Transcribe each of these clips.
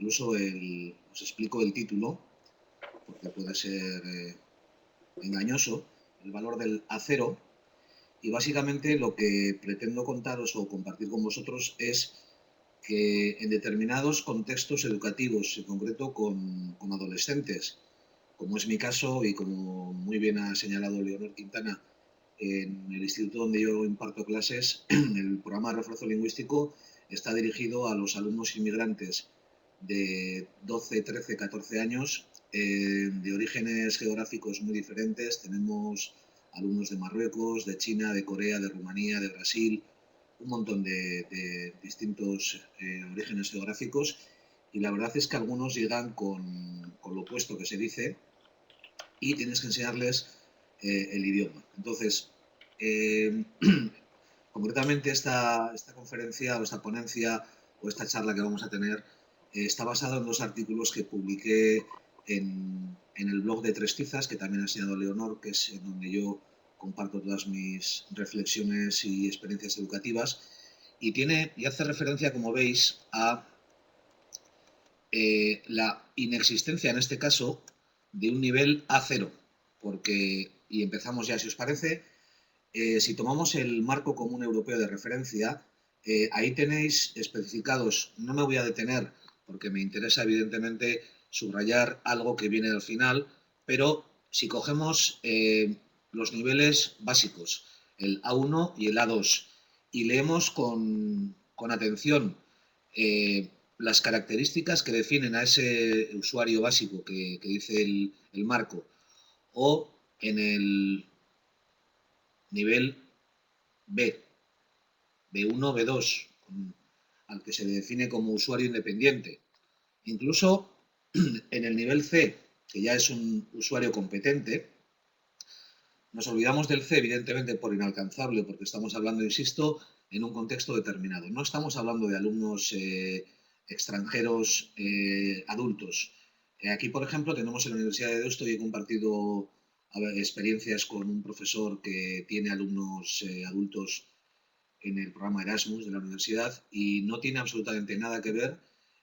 incluso os explico el título, porque puede ser engañoso, el valor del acero. Y básicamente lo que pretendo contaros o compartir con vosotros es que en determinados contextos educativos, en concreto con adolescentes, como es mi caso y como muy bien ha señalado Leonor Quintana, en el instituto donde yo imparto clases, el programa de refuerzo lingüístico está dirigido a los alumnos inmigrantes de 12, 13, 14 años, de orígenes geográficos muy diferentes. Tenemos alumnos de Marruecos, de China, de Corea, de Rumanía, de Brasil, un montón de distintos orígenes geográficos, y la verdad es que algunos llegan con lo opuesto que se dice y tienes que enseñarles el idioma. Entonces, eh, concretamente esta conferencia o esta ponencia o esta charla que vamos a tener está basada en dos artículos que publiqué en el blog de Tres Tizas, que también ha enseñado Leonor, que es en donde yo comparto todas mis reflexiones y experiencias educativas, y hace referencia, como veis, a la inexistencia, en este caso, de un nivel A0, porque, y empezamos ya si os parece, si tomamos el marco común europeo de referencia, ahí tenéis especificados, no me voy a detener porque me interesa evidentemente subrayar algo que viene al final, pero si cogemos los niveles básicos, el A1 y el A2, y leemos con atención las características que definen a ese usuario básico que dice el marco, o en el nivel B, B1, B2, al que se le define como usuario independiente. Incluso en el nivel C, que ya es un usuario competente, nos olvidamos del C, evidentemente, por inalcanzable, porque estamos hablando, insisto, en un contexto determinado. No estamos hablando de alumnos extranjeros adultos. Aquí, por ejemplo, tenemos en la Universidad de Deusto y he compartido experiencias con un profesor que tiene alumnos adultos en el programa Erasmus de la universidad, y no tiene absolutamente nada que ver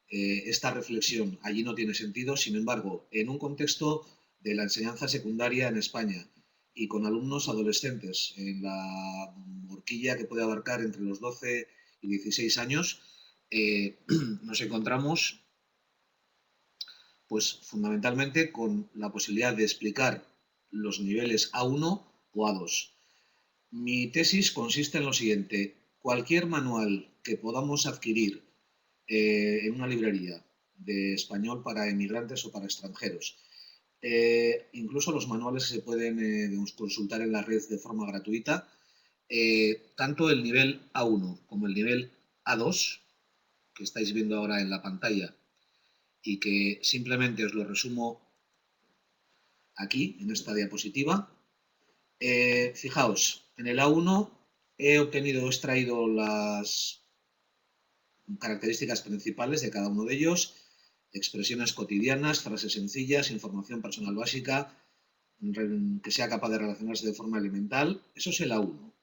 esta reflexión. Allí no tiene sentido. Sin embargo, en un contexto de la enseñanza secundaria en España y con alumnos adolescentes en la horquilla que puede abarcar entre los 12 y 16 años, nos encontramos pues fundamentalmente con la posibilidad de explicar los niveles A1 o A2. Mi tesis consiste en lo siguiente: cualquier manual que podamos adquirir en una librería de español para emigrantes o para extranjeros, incluso los manuales que se pueden consultar en la red de forma gratuita, tanto el nivel A1 como el nivel A2, que estáis viendo ahora en la pantalla y que simplemente os lo resumo aquí en esta diapositiva. Fijaos, en el A1 he extraído las características principales de cada uno de ellos: expresiones cotidianas, frases sencillas, información personal básica, que sea capaz de relacionarse de forma elemental. Eso es el A1.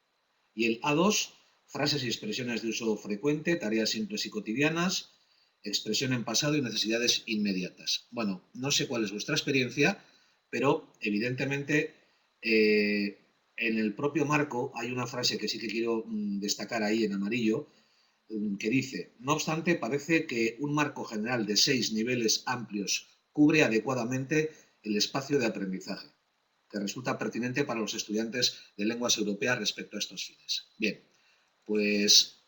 Y el A2, frases y expresiones de uso frecuente, tareas simples y cotidianas, expresión en pasado y necesidades inmediatas. Bueno, no sé cuál es vuestra experiencia, pero evidentemente en el propio marco hay una frase que sí que quiero destacar ahí en amarillo, que dice: no obstante, parece que un marco general de 6 niveles amplios cubre adecuadamente el espacio de aprendizaje, que resulta pertinente para los estudiantes de lenguas europeas respecto a estos fines. Bien, pues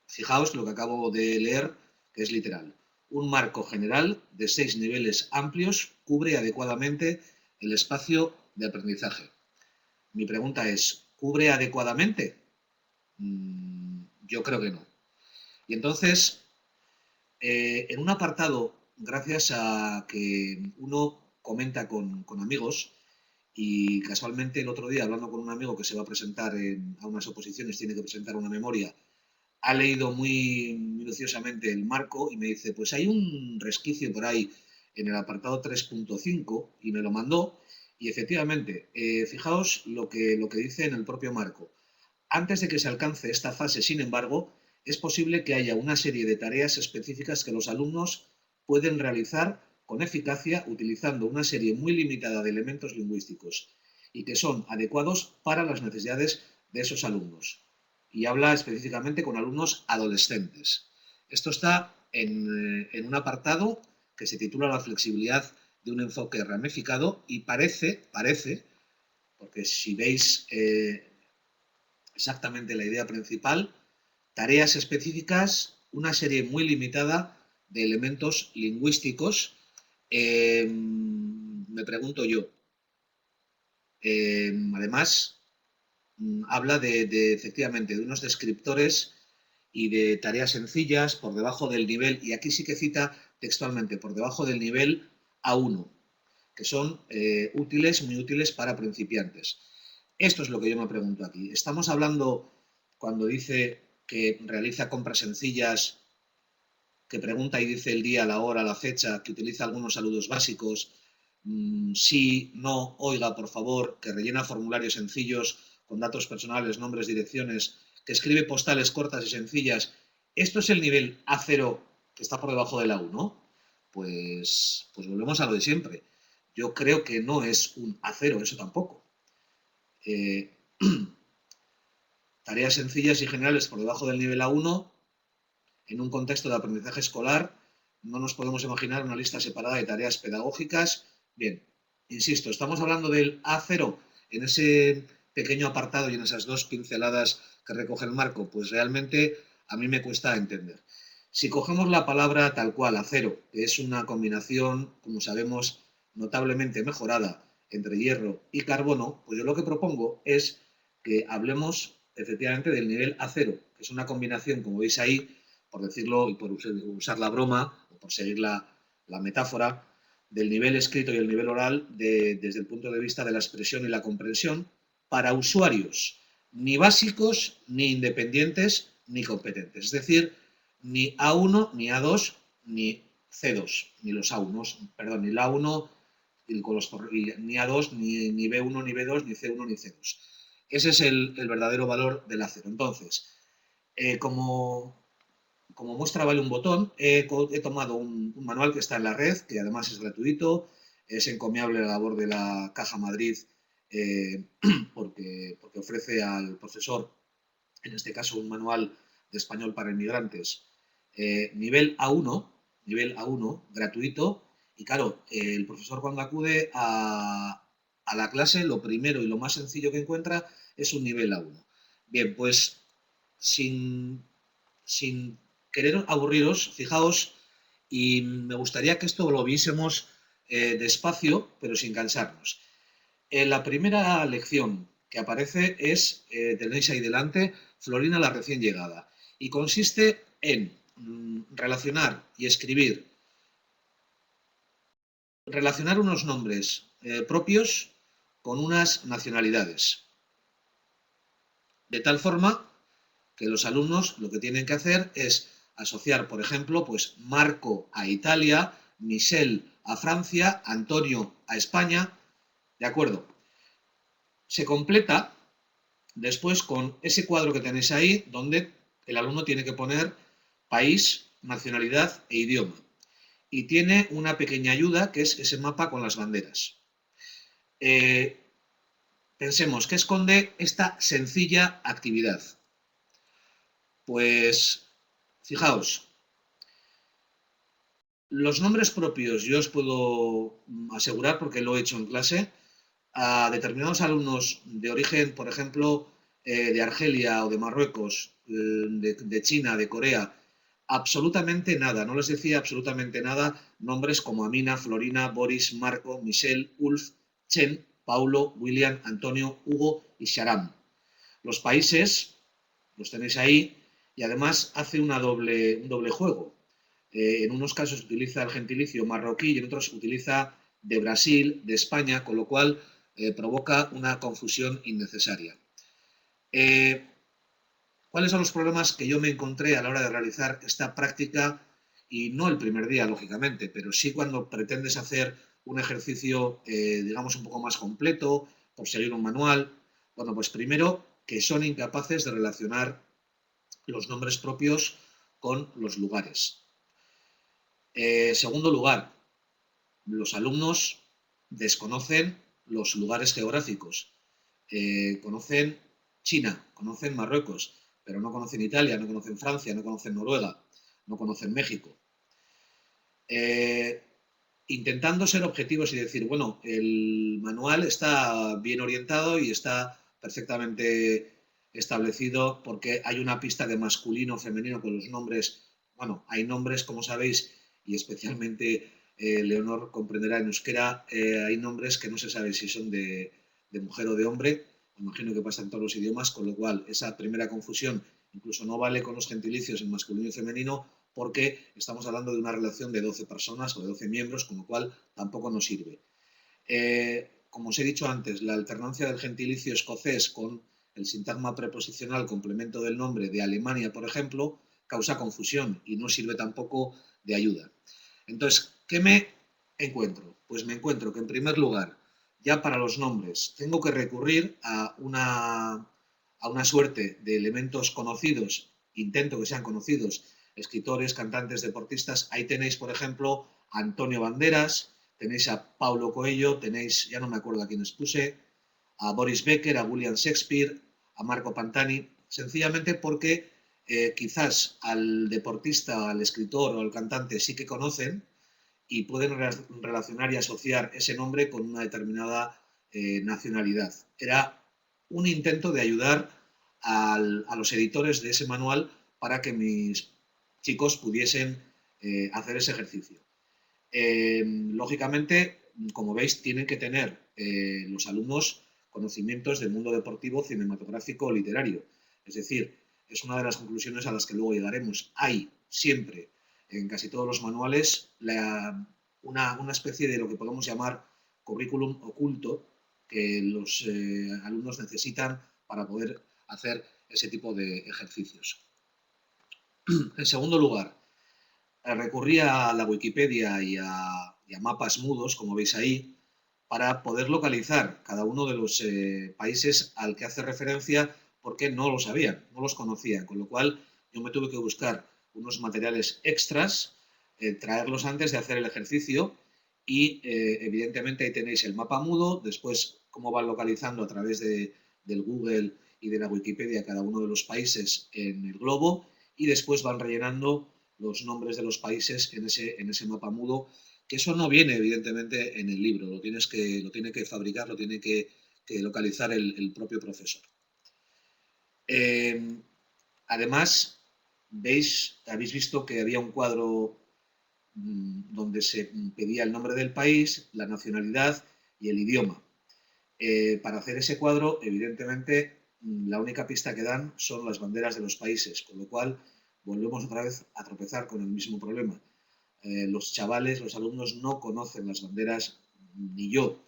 fijaos lo que acabo de leer, que es literal. Un marco general de 6 niveles amplios cubre adecuadamente el espacio de aprendizaje. Mi pregunta es: ¿cubre adecuadamente? Yo creo que no. Y entonces, en un apartado, gracias a que uno comenta con amigos, y casualmente el otro día, hablando con un amigo que se va a presentar a unas oposiciones, tiene que presentar una memoria, ha leído muy minuciosamente el marco y me dice: pues hay un resquicio por ahí en el apartado 3.5, y me lo mandó. Y efectivamente, fijaos lo que dice en el propio marco. Antes de que se alcance esta fase, sin embargo, es posible que haya una serie de tareas específicas que los alumnos pueden realizar con eficacia utilizando una serie muy limitada de elementos lingüísticos y que son adecuados para las necesidades de esos alumnos. Y habla específicamente con alumnos adolescentes. Esto está en un apartado que se titula La flexibilidad de un enfoque ramificado y parece, porque si veis exactamente la idea principal, tareas específicas, una serie muy limitada de elementos lingüísticos. Me pregunto yo, además, habla efectivamente de unos descriptores y de tareas sencillas por debajo del nivel, y aquí sí que cita textualmente, por debajo del nivel A1, que son útiles, muy útiles para principiantes. Esto es lo que yo me pregunto aquí. Estamos hablando, cuando dice que realiza compras sencillas, que pregunta y dice el día, la hora, la fecha, que utiliza algunos saludos básicos, sí, no, oiga, por favor, que rellena formularios sencillos con datos personales, nombres, direcciones, que escribe postales cortas y sencillas. ¿Esto es el nivel A0 que está por debajo del A1? Pues volvemos a lo de siempre. Yo creo que no es un A0, eso tampoco. Tareas sencillas y generales por debajo del nivel A1, en un contexto de aprendizaje escolar, no nos podemos imaginar una lista separada de tareas pedagógicas. Bien, insisto, estamos hablando del A0 en ese pequeño apartado y en esas dos pinceladas que recoge el marco, pues realmente a mí me cuesta entender. Si cogemos la palabra tal cual, A0, que es una combinación, como sabemos, notablemente mejorada entre hierro y carbono, pues yo lo que propongo es que hablemos efectivamente del nivel A0, que es una combinación, como veis ahí, por decirlo y por usar la broma o por seguir la metáfora, del nivel escrito y el nivel oral desde el punto de vista de la expresión y la comprensión para usuarios ni básicos, ni independientes, ni competentes. Es decir, ni A1, ni A2, ni C2, ni los A1, perdón, ni la A1, ni A2, ni B1, ni B2, ni C1, ni C2. Ese es el verdadero valor del A0. Entonces, como muestra vale un botón, he tomado un manual que está en la red, que además es gratuito, es encomiable la labor de la Caja Madrid porque ofrece al profesor, en este caso un manual de español para inmigrantes, nivel A1, gratuito, y claro, el profesor cuando acude a la clase, lo primero y lo más sencillo que encuentra es un nivel A1. Bien, pues sin querer aburriros, fijaos, y me gustaría que esto lo viésemos despacio, pero sin cansarnos. La primera lección que aparece es, tenéis ahí delante, Florina la recién llegada, y consiste en relacionar y escribir, relacionar unos nombres propios con unas nacionalidades, de tal forma que los alumnos lo que tienen que hacer es asociar, por ejemplo, pues Marco a Italia, Michel a Francia, Antonio a España, ¿de acuerdo? Se completa después con ese cuadro que tenéis ahí, donde el alumno tiene que poner país, nacionalidad e idioma. Y tiene una pequeña ayuda, que es ese mapa con las banderas. Pensemos, ¿qué esconde esta sencilla actividad? Pues, fijaos, los nombres propios yo os puedo asegurar, porque lo he hecho en clase, a determinados alumnos de origen, por ejemplo, de Argelia o de Marruecos, de China, de Corea, absolutamente nada, no les decía absolutamente nada nombres como Amina, Florina, Boris, Marco, Michel, Ulf, Chen, Paulo, William, Antonio, Hugo y Sharam. Los países los tenéis ahí y además hace un doble juego. En unos casos utiliza el gentilicio marroquí y en otros utiliza de Brasil, de España, con lo cual provoca una confusión innecesaria. ¿Cuáles son los problemas que yo me encontré a la hora de realizar esta práctica? Y no el primer día, lógicamente, pero sí cuando pretendes hacer un ejercicio, digamos, un poco más completo, por seguir un manual. Bueno, pues primero que son incapaces de relacionar los nombres propios con los lugares. Segundo lugar, los alumnos desconocen los lugares geográficos. Conocen China, conocen Marruecos, pero no conocen Italia, no conocen Francia, no conocen Noruega, no conocen México. Intentando ser objetivos y decir, bueno, el manual está bien orientado y está perfectamente establecido porque hay una pista de masculino, femenino con los nombres. Bueno, hay nombres, como sabéis, y especialmente Leonor comprenderá en euskera, hay nombres que no se sabe si son de mujer o de hombre. Me imagino que pasa en todos los idiomas, con lo cual esa primera confusión incluso no vale con los gentilicios en masculino y femenino, porque estamos hablando de una relación de 12 personas o de 12 miembros, con lo cual tampoco nos sirve. Como os he dicho antes, la alternancia del gentilicio escocés con el sintagma preposicional complemento del nombre de Alemania, por ejemplo, causa confusión y no sirve tampoco de ayuda. Entonces, ¿qué me encuentro? Pues me encuentro que, en primer lugar, ya para los nombres tengo que recurrir a una suerte de elementos conocidos, intento que sean conocidos, escritores, cantantes, deportistas. Ahí tenéis, por ejemplo, a Antonio Banderas, tenéis a Paulo Coelho, tenéis, ya no me acuerdo a quiénes puse, a Boris Becker, a William Shakespeare, a Marco Pantani, sencillamente porque quizás al deportista, al escritor o al cantante sí que conocen y pueden relacionar y asociar ese nombre con una determinada nacionalidad. Era un intento de ayudar a los editores de ese manual para que mis chicos pudiesen hacer ese ejercicio. Lógicamente, como veis, tienen que tener los alumnos conocimientos del mundo deportivo, cinematográfico o literario. Es decir, es una de las conclusiones a las que luego llegaremos. Hay siempre, en casi todos los manuales, una especie de lo que podemos llamar currículum oculto que los alumnos necesitan para poder hacer ese tipo de ejercicios. En segundo lugar, recurría a la Wikipedia y a mapas mudos, como veis ahí, para poder localizar cada uno de los países al que hace referencia, porque no lo sabían, no los conocían, con lo cual yo me tuve que buscar unos materiales extras, traerlos antes de hacer el ejercicio y evidentemente ahí tenéis el mapa mudo, después cómo van localizando a través del Google y de la Wikipedia cada uno de los países en el globo y después van rellenando los nombres de los países en ese mapa mudo, que eso no viene evidentemente en el libro, lo tiene que fabricar, lo tiene que localizar el propio profesor. Además, habéis visto que había un cuadro donde se pedía el nombre del país, la nacionalidad y el idioma. Para hacer ese cuadro, evidentemente, la única pista que dan son las banderas de los países, con lo cual volvemos otra vez a tropezar con el mismo problema. Los chavales, los alumnos no conocen las banderas, ni yo.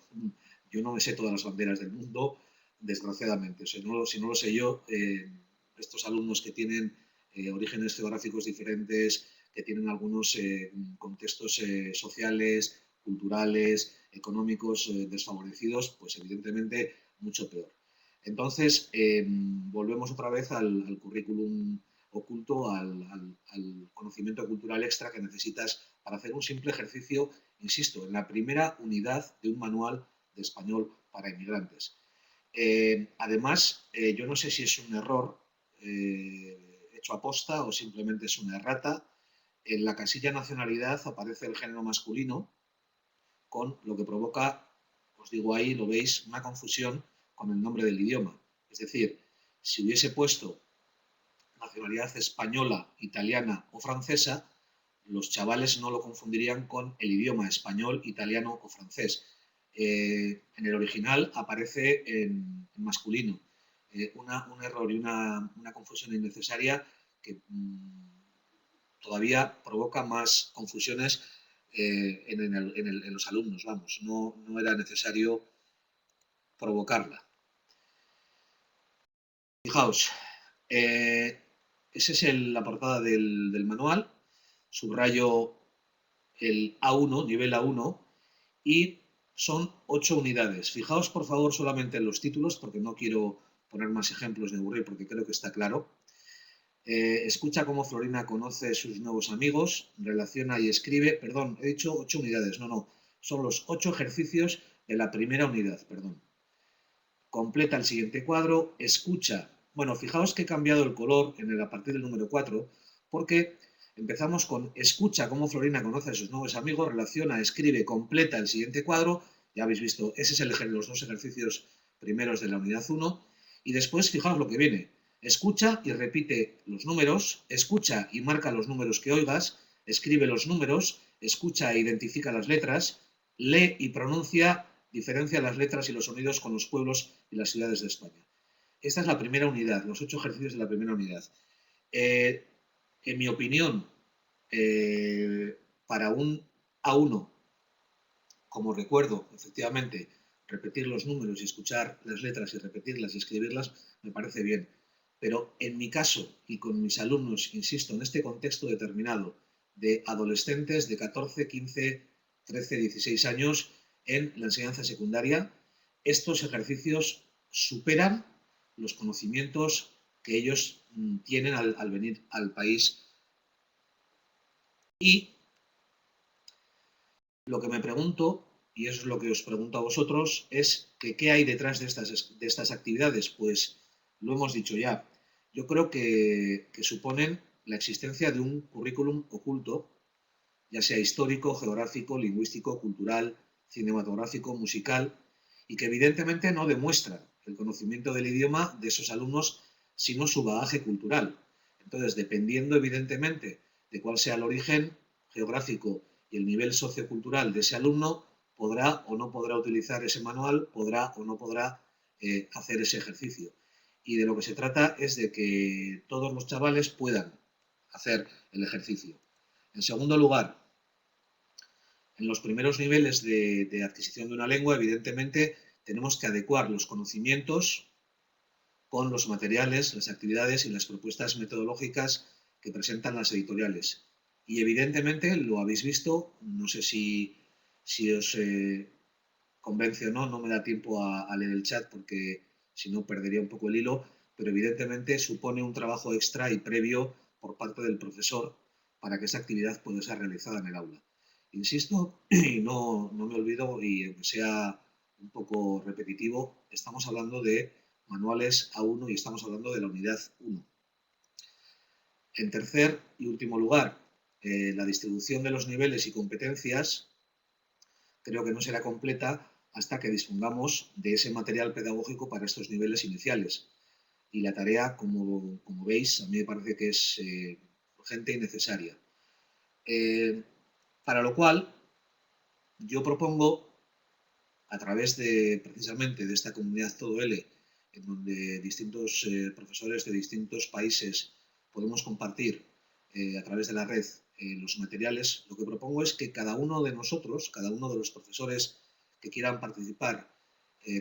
Yo no me sé todas las banderas del mundo, desgraciadamente. O sea, si no lo sé yo, estos alumnos que tienen orígenes geográficos diferentes, que tienen algunos contextos sociales, culturales, económicos desfavorecidos, pues evidentemente mucho peor. Entonces, volvemos otra vez al currículum oculto, al conocimiento cultural extra que necesitas para hacer un simple ejercicio, insisto, en la primera unidad de un manual de español para inmigrantes. Además, yo no sé si es un error hecho a posta o simplemente es una errata. En la casilla nacionalidad aparece el género masculino, con lo que provoca, os digo ahí, lo veis, una confusión con el nombre del idioma. Es decir, si hubiese puesto nacionalidad española, italiana o francesa, los chavales no lo confundirían con el idioma español, italiano o francés. En el original aparece en masculino. Un error y una confusión innecesaria que todavía provoca más confusiones en los alumnos. Vamos, no era necesario provocarla. Fijaos, esa es la portada del manual. Subrayo el A1, nivel A1, y son 8 unidades. Fijaos, por favor, solamente en los títulos, porque no quiero poner más ejemplos de aburrir, porque creo que está claro. Escucha cómo Florina conoce sus nuevos amigos, relaciona y escribe. Perdón, he dicho 8 unidades. No, son los 8 ejercicios de la primera unidad, perdón. Completa el siguiente cuadro, escucha. Bueno, fijaos que he cambiado el color a partir del número 4, porque empezamos con escucha cómo Florina conoce a sus nuevos amigos, relaciona, escribe, completa el siguiente cuadro. Ya habéis visto, ese es los 2 ejercicios primeros de la unidad 1. Y después, fijaos lo que viene. Escucha y repite los números, escucha y marca los números que oigas, escribe los números, escucha e identifica las letras, lee y pronuncia, diferencia las letras y los sonidos con los pueblos y las ciudades de España. Esta es la primera unidad, los 8 ejercicios de la primera unidad. En mi opinión, para un A1, como recuerdo, efectivamente, repetir los números y escuchar las letras y repetirlas y escribirlas, me parece bien. Pero en mi caso y con mis alumnos, insisto, en este contexto determinado de adolescentes de 14, 15, 13, 16 años en la enseñanza secundaria, estos ejercicios superan los conocimientos que ellos tienen al venir al país. Y lo que me pregunto, y eso es lo que os pregunto a vosotros, es que qué hay detrás de estas actividades. Pues lo hemos dicho ya. Yo creo que suponen la existencia de un currículum oculto, ya sea histórico, geográfico, lingüístico, cultural, cinematográfico, musical, y que evidentemente no demuestra el conocimiento del idioma de esos alumnos, sino su bagaje cultural. Entonces, dependiendo evidentemente de cuál sea el origen geográfico y el nivel sociocultural de ese alumno, podrá o no podrá utilizar ese manual, podrá o no podrá hacer ese ejercicio. Y de lo que se trata es de que todos los chavales puedan hacer el ejercicio. En segundo lugar, en los primeros niveles de adquisición de una lengua, evidentemente, tenemos que adecuar los conocimientos con los materiales, las actividades y las propuestas metodológicas que presentan las editoriales. Y evidentemente, lo habéis visto, no sé si os convence o no, no me da tiempo a leer el chat porque si no perdería un poco el hilo, pero evidentemente supone un trabajo extra y previo por parte del profesor para que esa actividad pueda ser realizada en el aula. Insisto, y no me olvido, y aunque sea un poco repetitivo, estamos hablando de manuales A1 y estamos hablando de la unidad 1. En tercer y último lugar, la distribución de los niveles y competencias creo que no será completa hasta que dispongamos de ese material pedagógico para estos niveles iniciales. Y la tarea, como veis, a mí me parece que es urgente y necesaria. Para lo cual, yo propongo, a través precisamente de esta comunidad Todo L, en donde distintos profesores de distintos países podemos compartir a través de la red los materiales, lo que propongo es que cada uno de nosotros, cada uno de los profesores que quieran participar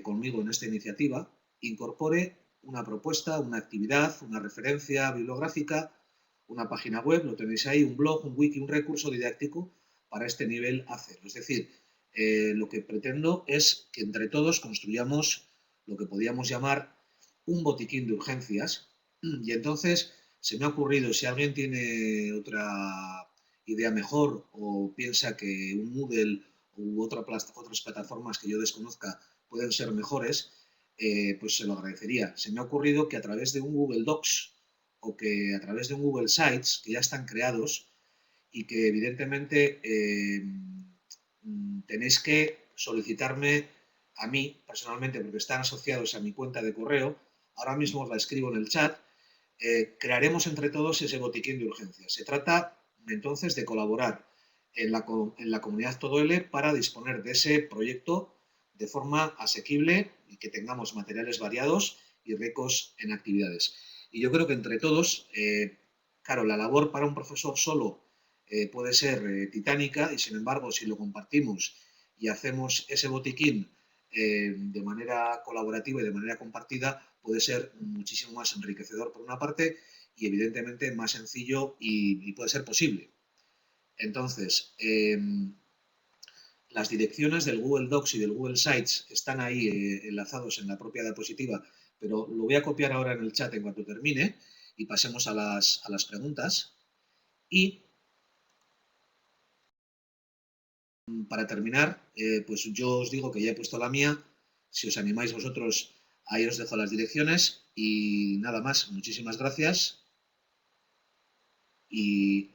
conmigo en esta iniciativa, incorpore una propuesta, una actividad, una referencia bibliográfica, una página web, lo tenéis ahí, un blog, un wiki, un recurso didáctico para este nivel A0. Es decir, lo que pretendo es que entre todos construyamos lo que podríamos llamar un botiquín de urgencias. Y entonces se me ha ocurrido, si alguien tiene otra idea mejor o piensa que un Moodle u otras plataformas que yo desconozca pueden ser mejores, pues se lo agradecería. Se me ha ocurrido que a través de un Google Docs o que a través de un Google Sites, que ya están creados y que evidentemente tenéis que solicitarme a mí personalmente porque están asociados a mi cuenta de correo. Ahora mismo os la escribo en el chat. Crearemos entre todos ese botiquín de urgencias. Se trata entonces de colaborar en la comunidad Todo L para disponer de ese proyecto de forma asequible y que tengamos materiales variados y ricos en actividades. Y yo creo que entre todos, claro, la labor para un profesor solo puede ser titánica y sin embargo si lo compartimos y hacemos ese botiquín de manera colaborativa y de manera compartida puede ser muchísimo más enriquecedor por una parte y evidentemente más sencillo y puede ser posible. Entonces, las direcciones del Google Docs y del Google Sites están ahí enlazados en la propia diapositiva, pero lo voy a copiar ahora en el chat en cuanto termine y pasemos a las preguntas. Y para terminar, pues yo os digo que ya he puesto la mía. Si os animáis vosotros, ahí os dejo las direcciones. Y nada más, muchísimas gracias. Y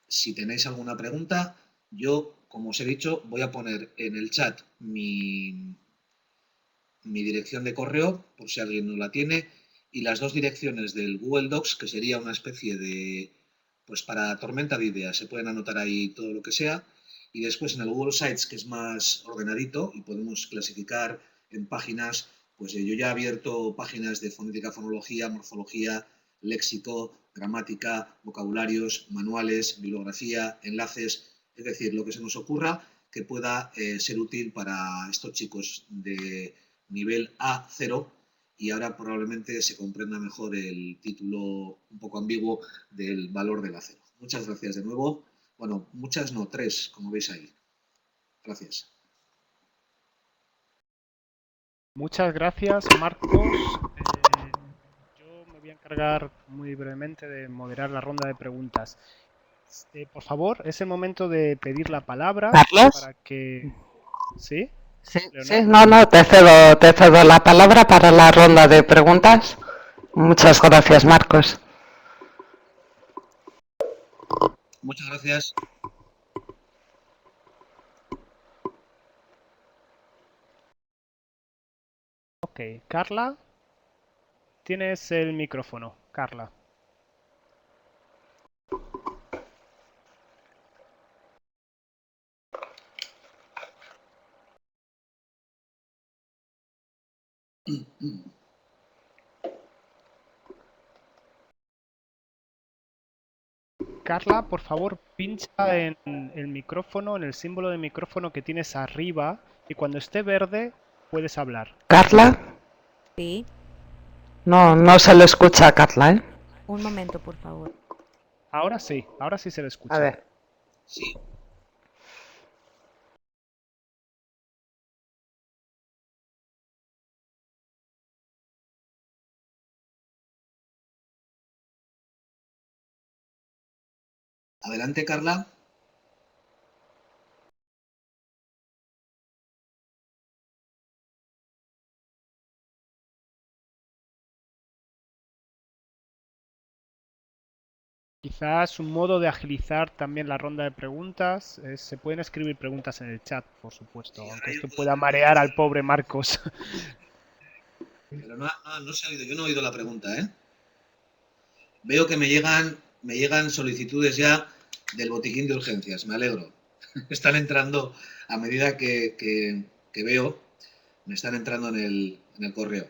si tenéis alguna pregunta, yo, como os he dicho, voy a poner en el chat mi dirección de correo, por si alguien no la tiene, y las dos direcciones del Google Docs, que sería una especie de, pues para tormenta de ideas, se pueden anotar ahí todo lo que sea, y después en el Google Sites, que es más ordenadito, y podemos clasificar en páginas, pues yo ya he abierto páginas de fonética, fonología, morfología, léxico, gramática, vocabularios, manuales, bibliografía, enlaces, es decir, lo que se nos ocurra que pueda ser útil para estos chicos de nivel A0, y ahora probablemente se comprenda mejor el título un poco ambiguo del valor del acero. Muchas gracias de nuevo. Bueno, muchas no, 3, como veis ahí. Gracias. Muchas gracias, Marcos. Yo me voy a encargar muy brevemente de moderar la ronda de preguntas. Por favor, es el momento de pedir la palabra Carlos. para que... ¿Sí? Sí, ¿Leonor? no, te cedo la palabra para la ronda de preguntas. Muchas gracias, Marcos. Muchas gracias. Ok, Carla, tienes el micrófono. Carla. Carla, por favor, pincha en el micrófono, en el símbolo de micrófono que tienes arriba, y cuando esté verde puedes hablar. Carla. Sí. No se le escucha a Carla, ¿eh? Un momento, por favor. Ahora sí se le A escucha. ver. Sí. Adelante, Carla. Quizás un modo de agilizar también la ronda de preguntas. Se pueden escribir preguntas en el chat, por supuesto, Sí, aunque ahora yo esto puedo pueda escribir marear al preguntas. pobre Marcos. Pero no se ha oído, yo no he oído la pregunta, ¿eh? Veo que me llegan solicitudes ya del botiquín de urgencias, me alegro. Están entrando a medida que veo, me están entrando en el correo.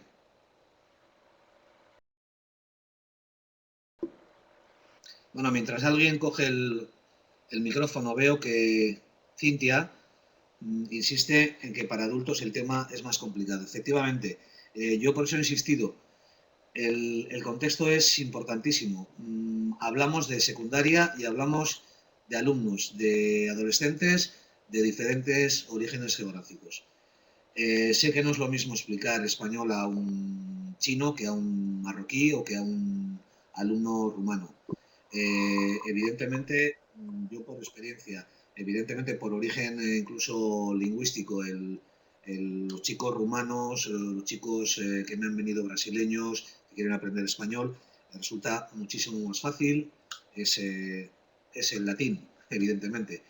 Bueno, mientras alguien coge el micrófono, veo que Cintia insiste en que para adultos el tema es más complicado. Efectivamente, yo por eso he insistido. El contexto es importantísimo. Hablamos de secundaria y hablamos de alumnos, de adolescentes de diferentes orígenes geográficos. Sé que no es lo mismo explicar español a un chino que a un marroquí o que a un alumno rumano. Evidentemente, yo por experiencia, evidentemente por origen incluso lingüístico, los chicos rumanos, los chicos que me han venido brasileños, que quieren aprender español, resulta muchísimo más fácil, es el latín, evidentemente.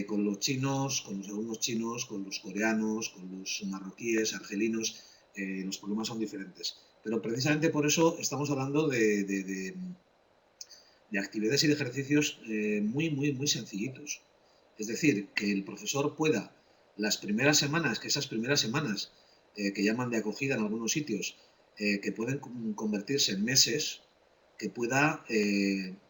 Con los chinos, con los alumnos chinos, con los coreanos, con los marroquíes, argelinos, los problemas son diferentes. Pero precisamente por eso estamos hablando de actividades y de ejercicios muy sencillitos. Es decir, que el profesor pueda las primeras semanas, que esas primeras semanas que llaman de acogida en algunos sitios, que pueden convertirse en meses, que pueda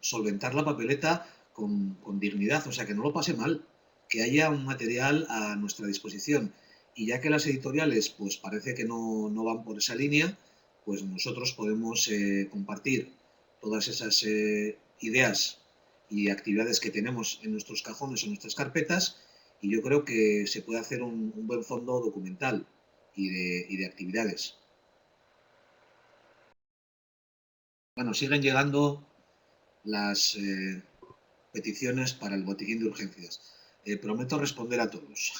solventar la papeleta con dignidad, o sea, que no lo pase mal, que haya un material a nuestra disposición. Y ya que las editoriales pues parece que no van por esa línea, pues nosotros podemos compartir todas esas ideas y actividades que tenemos en nuestros cajones, en nuestras carpetas, y yo creo que se puede hacer un buen fondo documental y de actividades. Bueno, siguen llegando las peticiones para el botiquín de urgencias. Prometo responder a todos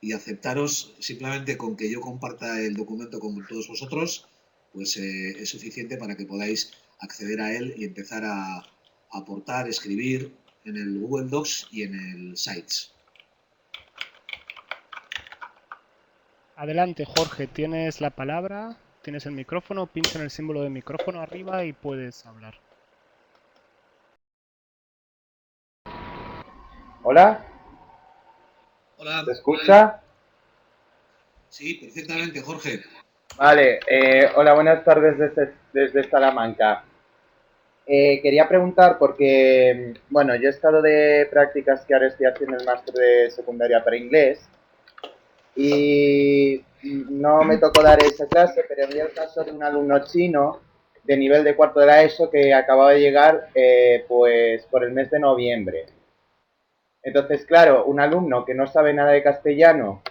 y aceptaros simplemente con que yo comparta el documento con todos vosotros, pues es suficiente para que podáis acceder a él y empezar a aportar, escribir en el Google Docs y en el Sites. Adelante, Jorge, tienes la palabra, tienes el micrófono, pincha en el símbolo de micrófono arriba y puedes hablar. Hola, Hola. ¿se escucha? Sí, perfectamente, Jorge. Vale, hola, buenas tardes desde Salamanca. Quería preguntar porque, bueno, yo he estado de prácticas que ahora estoy haciendo el máster de secundaria para inglés y no me tocó dar esa clase, pero vi el caso de un alumno chino de nivel de cuarto de la ESO que acababa de llegar pues por el mes de noviembre. Entonces, claro, un alumno que no sabe nada de castellano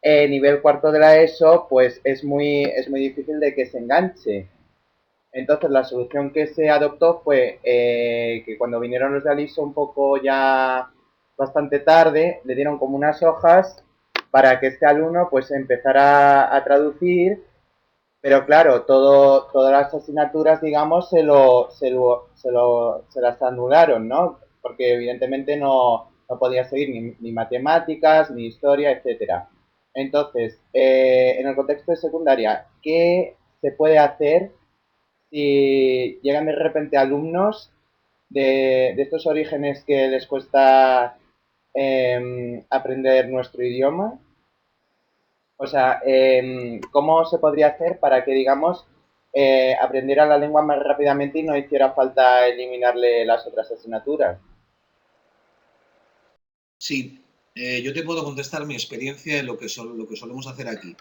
nivel cuarto de la ESO, pues es muy difícil de que se enganche. Entonces la solución que se adoptó fue que cuando vinieron los de Aliso un poco ya bastante tarde, le dieron como unas hojas para que este alumno pues empezara a traducir, pero claro, todas las asignaturas, digamos, se las anularon, ¿no? Porque evidentemente no podía seguir ni matemáticas, ni historia, etcétera. Entonces, en el contexto de secundaria, ¿qué se puede hacer si llegan de repente alumnos de estos orígenes que les cuesta aprender nuestro idioma? O sea, ¿cómo se podría hacer para que, digamos, aprendiera la lengua más rápidamente y no hiciera falta eliminarle las otras asignaturas? Sí, yo te puedo contestar mi experiencia en lo que solemos hacer aquí.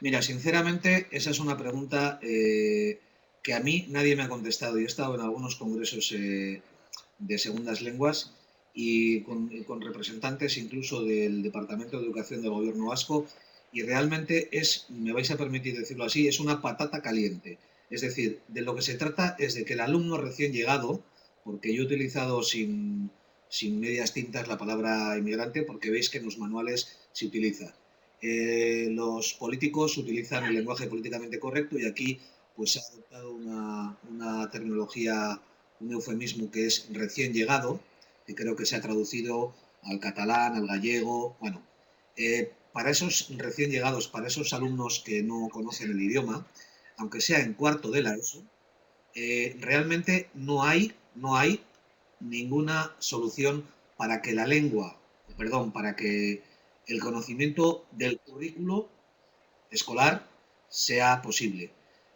Mira, sinceramente, esa es una pregunta que a mí nadie me ha contestado. Yo he estado en algunos congresos de segundas lenguas y con representantes incluso del Departamento de Educación del Gobierno Vasco y realmente es, me vais a permitir decirlo así, es una patata caliente. Es decir, de lo que se trata es de que el alumno recién llegado, porque yo he utilizado sin medias tintas la palabra inmigrante porque veis que en los manuales se utiliza. Los políticos utilizan el lenguaje políticamente correcto y aquí pues se ha adoptado una terminología, un eufemismo que es recién llegado, que creo que se ha traducido al catalán, al gallego, bueno, para esos recién llegados, para esos alumnos que no conocen el idioma, aunque sea en cuarto de la ESO, realmente no hay ninguna solución para que la lengua, perdón, para que el conocimiento del currículo escolar sea posible.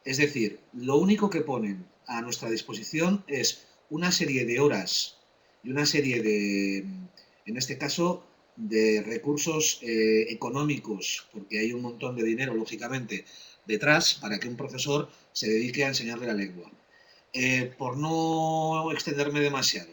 Es decir, lo único que ponen a nuestra disposición es una serie de horas y una serie de, en este caso, de recursos económicos, porque hay un montón de dinero, lógicamente, detrás para que un profesor se dedique a enseñarle la lengua. Por no extenderme demasiado,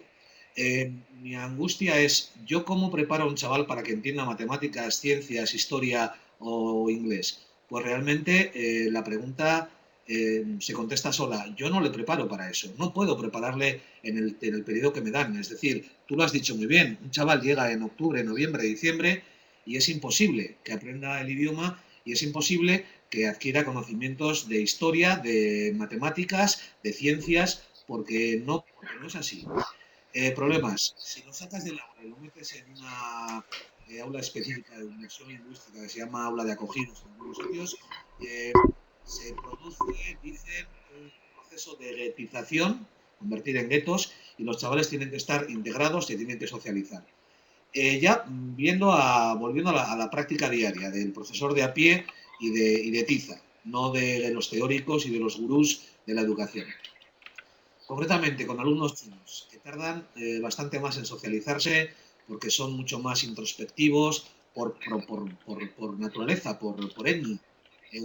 mi angustia es, ¿yo cómo preparo a un chaval para que entienda matemáticas, ciencias, historia o inglés? Pues realmente la pregunta se contesta sola. Yo no le preparo para eso. No puedo prepararle en el periodo que me dan. Es decir, tú lo has dicho muy bien. Un chaval llega en octubre, noviembre, diciembre y es imposible que aprenda el idioma y es imposible que adquiera conocimientos de historia, de matemáticas, de ciencias, porque no es así. Problemas. Si lo sacas del aula y lo metes en una aula específica de inmersión lingüística que se llama aula de acogidos en algunos sitios, eh, se produce, dicen, un proceso de guetización, convertir en guetos, y los chavales tienen que estar integrados y tienen que socializar. Ya volviendo a la práctica diaria del profesor de a pie y de tiza, no de los teóricos y de los gurús de la educación. Concretamente con alumnos chinos, que tardan bastante más en socializarse porque son mucho más introspectivos por naturaleza, por etnia.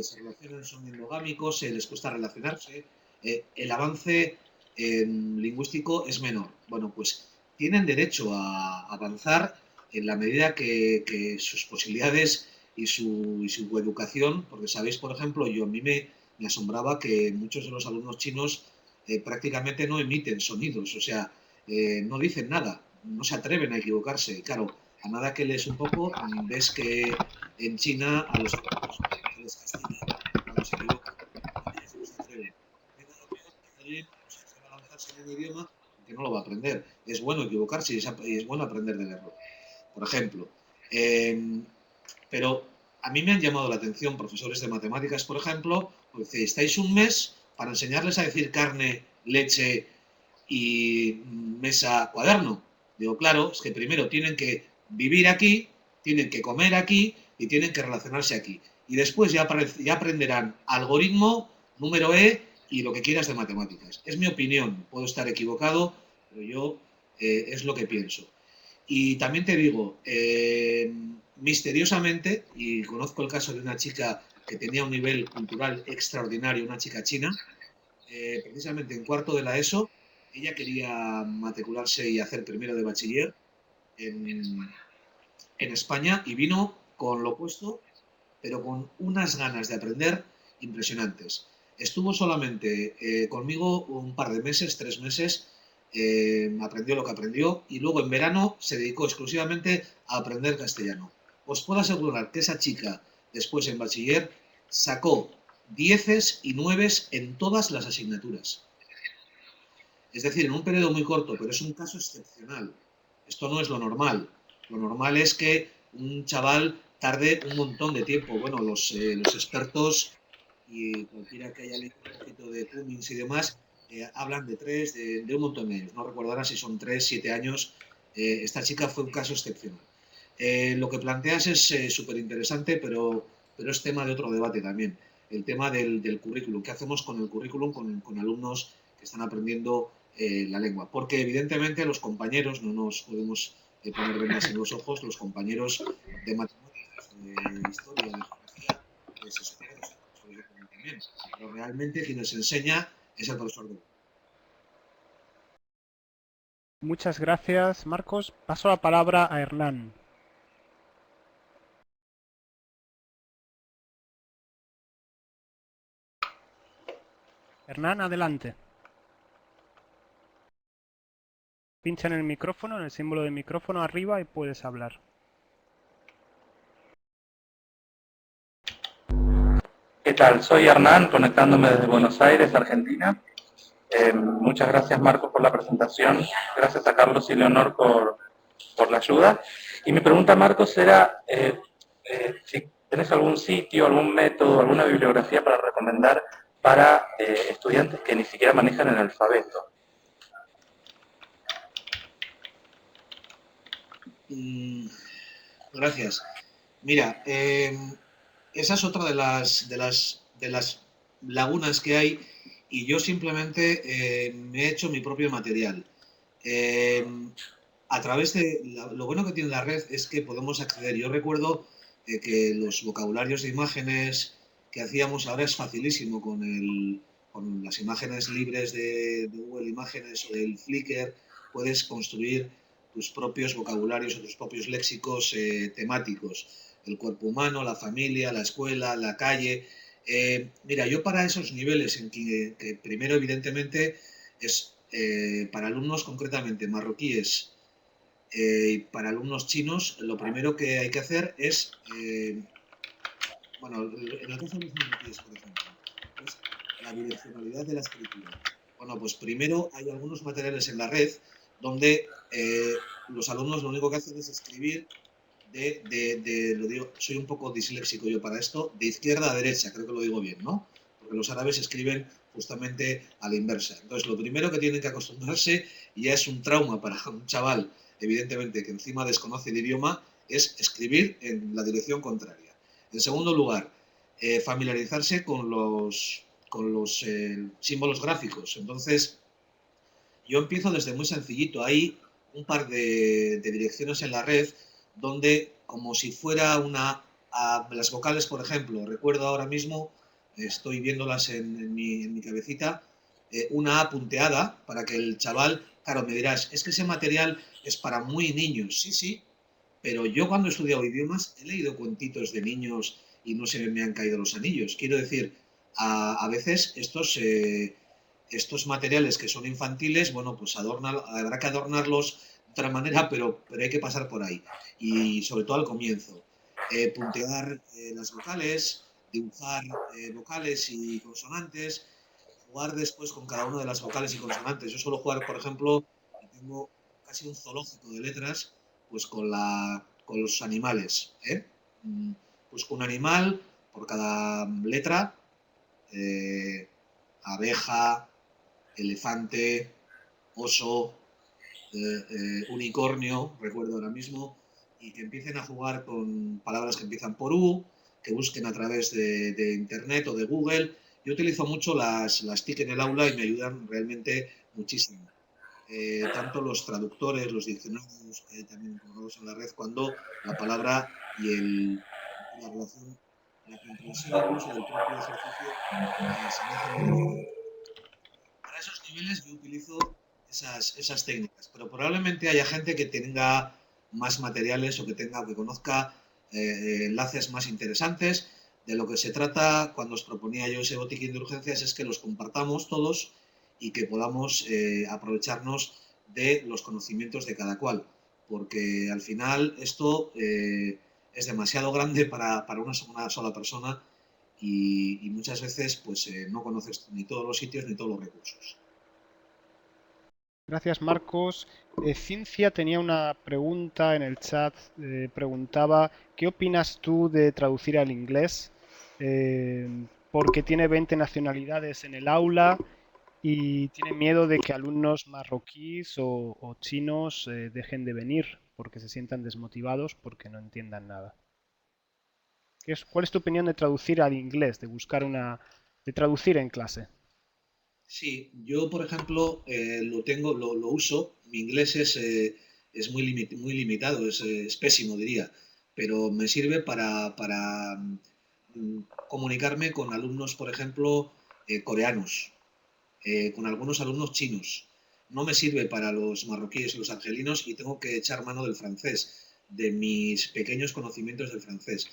Se relacionan, son endogámicos, les cuesta relacionarse. El avance lingüístico es menor. Bueno, pues tienen derecho a avanzar en la medida que sus posibilidades y su educación, porque sabéis, por ejemplo, a mí me asombraba que muchos de los alumnos chinos prácticamente no emiten sonidos, o sea, no dicen nada, no se atreven a equivocarse. Y claro, a nada que lees un poco, ves que en China a los alumnos se les castiga cuando se equivocan. Ellos no se atreven. Venga, lo peor que alguien se atreva a lanzarse en un idioma que no lo va a aprender. Es bueno equivocarse y es bueno aprender del error. Por ejemplo, pero a mí me han llamado la atención profesores de matemáticas, por ejemplo, porque dice, estáis un mes para enseñarles a decir carne, leche y mesa, cuaderno. Digo, claro, es que primero tienen que vivir aquí, tienen que comer aquí y tienen que relacionarse aquí. Y después ya aprenderán algoritmo, número E y lo que quieras de matemáticas. Es mi opinión, puedo estar equivocado, pero yo es lo que pienso. Y también te digo, misteriosamente, y conozco el caso de una chica que tenía un nivel cultural extraordinario, una chica china, precisamente en cuarto de la ESO, ella quería matricularse y hacer primero de bachiller en, en España y vino con lo opuesto, pero con unas ganas de aprender impresionantes. Estuvo solamente conmigo un par de meses, 3 meses, aprendió lo que aprendió y luego en verano se dedicó exclusivamente a aprender castellano. Os puedo asegurar que esa chica, después en bachiller, sacó 10 y 9 en todas las asignaturas. Es decir, en un periodo muy corto, pero es un caso excepcional. Esto no es lo normal. Lo normal es que un chaval tarde un montón de tiempo. Bueno, los expertos y cualquiera que haya leído un poquito de Cummings y demás, hablan de 3, de un montón de años. No recuerdo ahora si son 3, 7 años. Esta chica fue un caso excepcional. Lo que planteas es súper interesante, pero es tema de otro debate también. El tema del currículum. ¿Qué hacemos con el currículum con alumnos que están aprendiendo la lengua? Porque evidentemente los compañeros, no nos podemos poner vendas en los ojos, los compañeros de matemáticas, de historia, de geografía, se supone que son profesores de común también. Pero realmente quien les enseña es el profesor de... Muchas gracias, Marcos. Paso la palabra a Hernán. Hernán, adelante. Pincha en el micrófono, en el símbolo de micrófono arriba y puedes hablar. ¿Qué tal? Soy Hernán, conectándome desde Buenos Aires, Argentina. Muchas gracias, Marcos, por la presentación. Gracias a Carlos y Leonor por la ayuda. Y mi pregunta, Marcos, era si tenés algún sitio, algún método, alguna bibliografía para recomendar para estudiantes que ni siquiera manejan el alfabeto. Gracias. Mira, esa es otra de las lagunas que hay y yo simplemente me he hecho mi propio material. A través de... lo bueno que tiene la red es que podemos acceder. Yo recuerdo que los vocabularios de imágenes que hacíamos ahora es facilísimo con las imágenes libres de Google Imágenes o del Flickr, puedes construir tus propios vocabularios o tus propios léxicos temáticos. El cuerpo humano, la familia, la escuela, la calle. Mira, yo para esos niveles en que primero evidentemente es para alumnos concretamente marroquíes y para alumnos chinos, lo primero que hay que hacer es, bueno, en el caso de los marroquíes, por ejemplo, es la direccionalidad de la escritura. Bueno, pues primero hay algunos materiales en la red donde los alumnos lo único que hacen es escribir lo digo, soy un poco disléxico yo para esto, de izquierda a derecha, creo que lo digo bien, ¿no? Porque los árabes escriben justamente a la inversa. Entonces, lo primero que tienen que acostumbrarse, y ya es un trauma para un chaval, evidentemente, que encima desconoce el idioma, es escribir en la dirección contraria. En segundo lugar, familiarizarse con los símbolos gráficos. Entonces, yo empiezo desde muy sencillito. Hay un par de direcciones en la red donde, como si fuera las vocales, por ejemplo, recuerdo ahora mismo, estoy viéndolas en mi cabecita, una A punteada para que el chaval, claro, me dirás, es que ese material es para muy niños. Sí, sí, pero yo cuando he estudiado idiomas he leído cuentitos de niños y no se me han caído los anillos. Quiero decir, a veces estos estos materiales que son infantiles, bueno, pues habrá que adornarlos de otra manera, pero hay que pasar por ahí. Y sobre todo al comienzo. Puntear las vocales, dibujar vocales y consonantes, jugar después con cada una de las vocales y consonantes. Yo suelo jugar, por ejemplo, y tengo casi un zoológico de letras, pues con los animales. Pues con un animal por cada letra, abeja, elefante, oso, unicornio, recuerdo ahora mismo, y que empiecen a jugar con palabras que empiezan por U, que busquen a través de Internet o de Google. Yo utilizo mucho las TIC en el aula y me ayudan realmente muchísimo. Tanto los traductores, los diccionarios que hay también colgados en la red, cuando la palabra y la relación, la comprensión incluso del propio ejercicio se me hace muy difícil. Para esos niveles yo utilizo esas técnicas, pero probablemente haya gente que tenga más materiales o que conozca enlaces más interesantes. De lo que se trata cuando os proponía yo ese botiquín de urgencias es que los compartamos todos y que podamos aprovecharnos de los conocimientos de cada cual, porque al final esto es demasiado grande para una sola persona y muchas veces pues no conoces ni todos los sitios ni todos los recursos. Gracias, Marcos. Cincia tenía una pregunta en el chat. Preguntaba, ¿qué opinas tú de traducir al inglés? Porque tiene 20 nacionalidades en el aula y tiene miedo de que alumnos marroquíes o chinos dejen de venir porque se sientan desmotivados porque no entiendan nada. ¿Cuál es tu opinión de traducir al inglés, de traducir en clase? Sí, yo por ejemplo lo uso. Mi inglés es muy limitado, es pésimo diría, pero me sirve para comunicarme con alumnos, por ejemplo, coreanos, con algunos alumnos chinos. No me sirve para los marroquíes y los argelinos y tengo que echar mano del francés, de mis pequeños conocimientos del francés.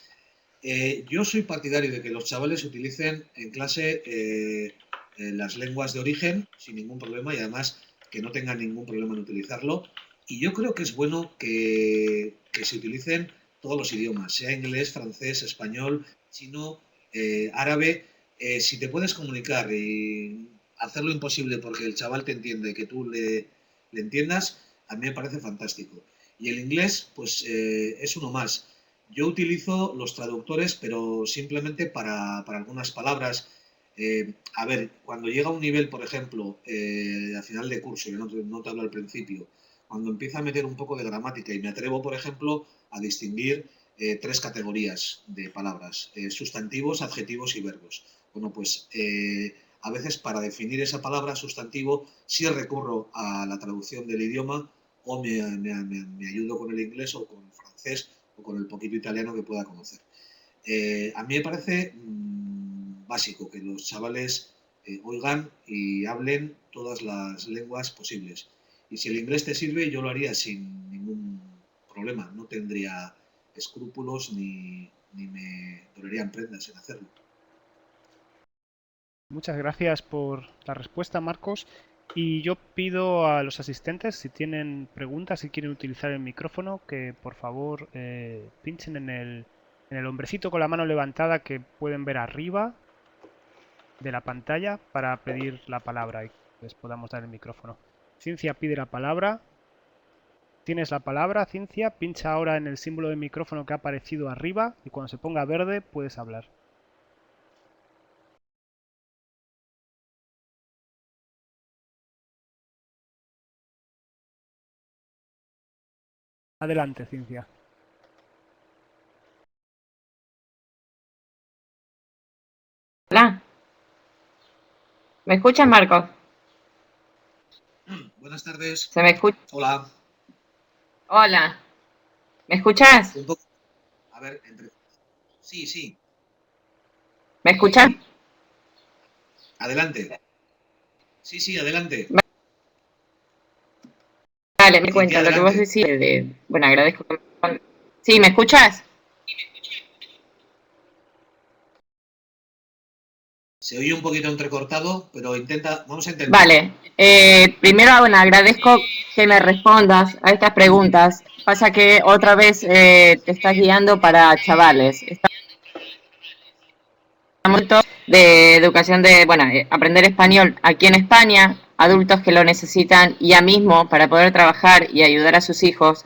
Yo soy partidario de que los chavales utilicen en clase las lenguas de origen sin ningún problema y además que no tengan ningún problema en utilizarlo. Y yo creo que es bueno que se utilicen todos los idiomas, sea inglés, francés, español, chino, árabe. Si te puedes comunicar y hacer lo imposible porque el chaval te entiende, que tú le entiendas, a mí me parece fantástico. Y el inglés, pues es uno más. Yo utilizo los traductores, pero simplemente para algunas palabras. A ver, cuando llega a un nivel, por ejemplo, a final de curso, yo no te hablo al principio, cuando empieza a meter un poco de gramática y me atrevo, por ejemplo, a distinguir tres categorías de palabras, sustantivos, adjetivos y verbos. Bueno, pues a veces para definir esa palabra sustantivo sí recurro a la traducción del idioma o me ayudo con el inglés o con el francés o con el poquito italiano que pueda conocer. A mí me parece básico que los chavales oigan y hablen todas las lenguas posibles. Y si el inglés te sirve, yo lo haría sin ningún problema. No tendría escrúpulos ni me dolerían prendas en hacerlo. Muchas gracias por la respuesta, Marcos. Y yo pido a los asistentes, si tienen preguntas, si quieren utilizar el micrófono, que por favor pinchen en el hombrecito con la mano levantada que pueden ver arriba de la pantalla para pedir la palabra y les podamos dar el micrófono. Cincia pide la palabra. Tienes la palabra, Cincia. Pincha ahora en el símbolo de micrófono que ha aparecido arriba y cuando se ponga verde puedes hablar. Adelante, Cincia. Hola. ¿Me escuchas, Marcos? Buenas tardes. ¿Se me escucha? Hola. Hola. ¿Me escuchas? Un poco. A ver, sí, sí. ¿Me escuchas? Adelante. Sí, adelante. Vale, me cuenta lo que vos decís. Bueno, agradezco que me... Sí, ¿me escuchas? Se oye un poquito entrecortado, pero vamos a intentar. Vale. Primero, bueno, agradezco que me respondas a estas preguntas. Pasa que otra vez te estás guiando para chavales. Estamos de educación de, bueno, aprender español aquí en España, adultos que lo necesitan ya mismo para poder trabajar y ayudar a sus hijos.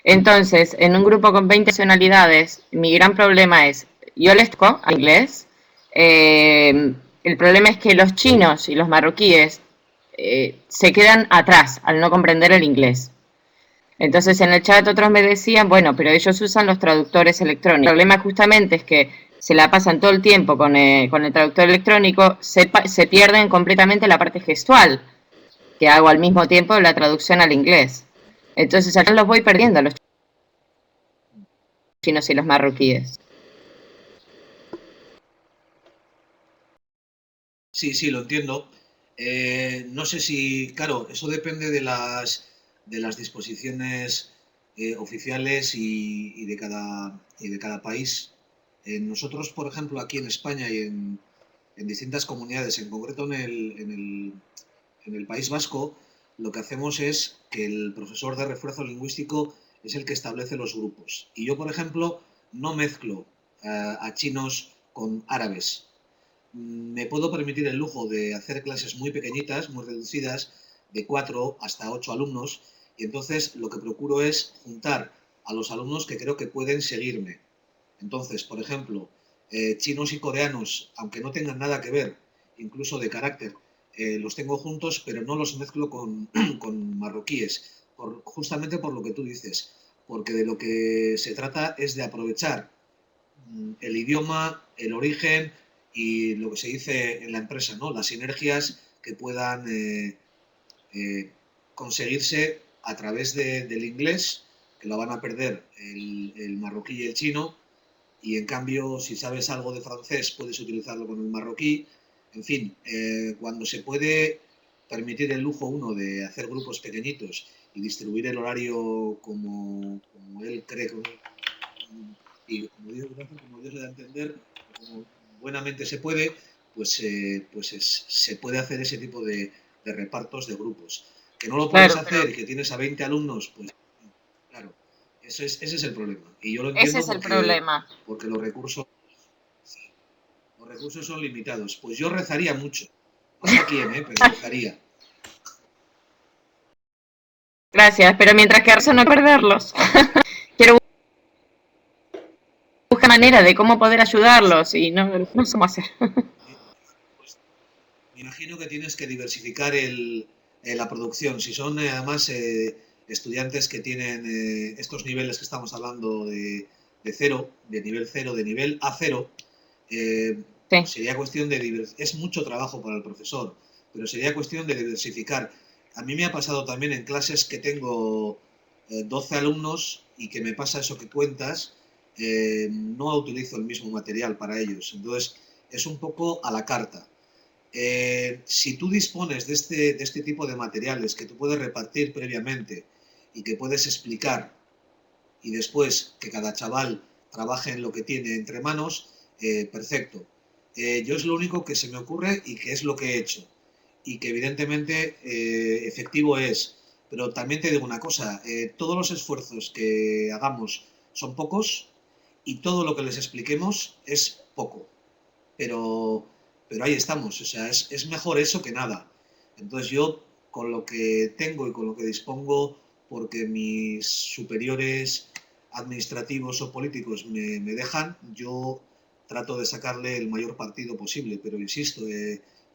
Entonces, en un grupo con 20 nacionalidades, mi gran problema es, yo les toco a inglés, el problema es que los chinos y los marroquíes se quedan atrás al no comprender el inglés. Entonces en el chat otros me decían, bueno, pero ellos usan los traductores electrónicos. El problema justamente es que se la pasan todo el tiempo con el traductor electrónico, se pierden completamente la parte gestual, que hago al mismo tiempo la traducción al inglés. Entonces acá los voy perdiendo, los chinos y los marroquíes. Sí, sí, lo entiendo. No sé si, claro, eso depende de las disposiciones oficiales y de cada país. Nosotros, por ejemplo, aquí en España y en distintas comunidades, en concreto en el País Vasco, lo que hacemos es que el profesor de refuerzo lingüístico es el que establece los grupos. Y yo, por ejemplo, no mezclo a chinos con árabes. Me puedo permitir el lujo de hacer clases muy pequeñitas, muy reducidas, de 4 hasta 8 alumnos, y entonces lo que procuro es juntar a los alumnos que creo que pueden seguirme. Entonces, por ejemplo, chinos y coreanos, aunque no tengan nada que ver, incluso de carácter, los tengo juntos, pero no los mezclo con, con marroquíes, justamente por lo que tú dices, porque de lo que se trata es de aprovechar el idioma, el origen y lo que se dice en la empresa, ¿no? Las sinergias que puedan conseguirse a través del inglés, que lo van a perder el marroquí y el chino, y en cambio, si sabes algo de francés, puedes utilizarlo con el marroquí. En fin, cuando se puede permitir el lujo uno de hacer grupos pequeñitos y distribuir el horario como él cree y como Dios le da a entender, como buenamente se puede, pues, se puede hacer ese tipo de repartos de grupos. Que no lo puedes hacer y que tienes a 20 alumnos, pues claro, ese es el problema. Y yo lo entiendo porque los recursos son limitados. Pues yo rezaría mucho. No sé a quién, pero rezaría. Gracias, pero mientras que rezo no perderlos. Quiero buscar manera de cómo poder ayudarlos y no sé cómo hacer. Pues, me imagino que tienes que diversificar la producción. Si son además estudiantes que tienen estos niveles que estamos hablando de cero, de nivel A0, Sí. sería cuestión de es mucho trabajo para el profesor, pero sería cuestión de diversificar. A mí me ha pasado también en clases que tengo 12 alumnos y que me pasa eso que cuentas, no utilizo el mismo material para ellos. Entonces, es un poco a la carta. Si tú dispones de este tipo de materiales que tú puedes repartir previamente y que puedes explicar y después que cada chaval trabaje en lo que tiene entre manos, perfecto. Yo es lo único que se me ocurre y que es lo que he hecho. Y que evidentemente efectivo es. Pero también te digo una cosa, todos los esfuerzos que hagamos son pocos y todo lo que les expliquemos es poco. Pero ahí estamos, o sea, es mejor eso que nada. Entonces yo, con lo que tengo y con lo que dispongo, porque mis superiores administrativos o políticos me dejan, yo trato de sacarle el mayor partido posible, pero insisto,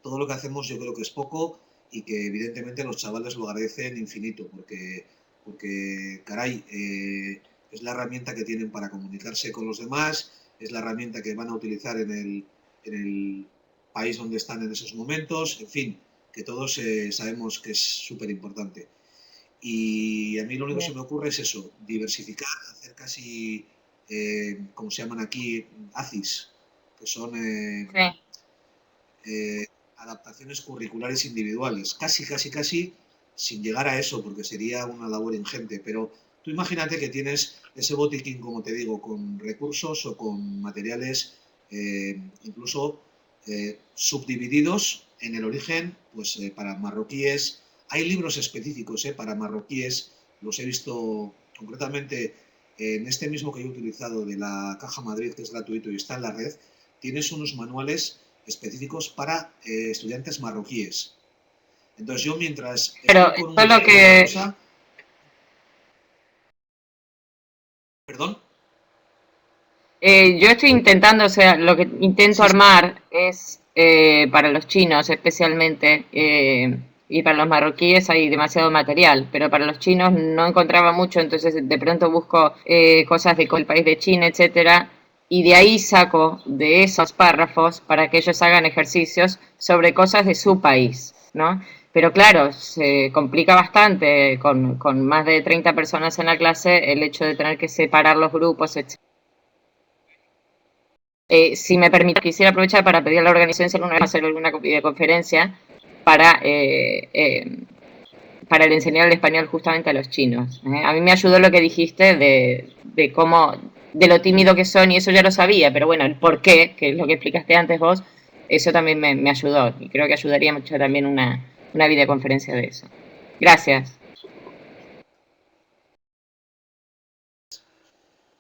todo lo que hacemos yo creo que es poco y que evidentemente los chavales lo agradecen infinito, porque caray, es la herramienta que tienen para comunicarse con los demás, es la herramienta que van a utilizar en el país donde están en esos momentos, en fin, que todos sabemos que es súper importante. Y a mí lo único que se me ocurre es eso, diversificar, hacer casi, como se llaman aquí, ACIS, que son adaptaciones curriculares individuales, casi, sin llegar a eso, porque sería una labor ingente, pero tú imagínate que tienes ese botiquín, como te digo, con recursos o con materiales incluso subdivididos en el origen, pues para marroquíes. Hay libros específicos para marroquíes, los he visto concretamente en este mismo que yo he utilizado de la Caja Madrid, que es gratuito y está en la red. Tienes unos manuales específicos para estudiantes marroquíes. Entonces yo mientras Pero estoy con eso es lo una que cosa... ¿Perdón? yo estoy intentando, o sea, lo que intento Sí, sí. armar es para los chinos especialmente, y para los marroquíes hay demasiado material, pero para los chinos no encontraba mucho, entonces de pronto busco cosas de el país de China, etcétera, y de ahí saco de esos párrafos para que ellos hagan ejercicios sobre cosas de su país, ¿no? Pero claro, se complica bastante con más de 30 personas en la clase el hecho de tener que separar los grupos, etc. Si me permite, quisiera aprovechar para pedir a la organización si alguna vez hacer alguna videoconferencia para, para enseñar el español justamente a los chinos. A mí me ayudó lo que dijiste de cómo, de lo tímido que son, y eso ya lo sabía, pero bueno, el por qué, que es lo que explicaste antes vos, eso también me ayudó, y creo que ayudaría mucho también una videoconferencia de eso. Gracias.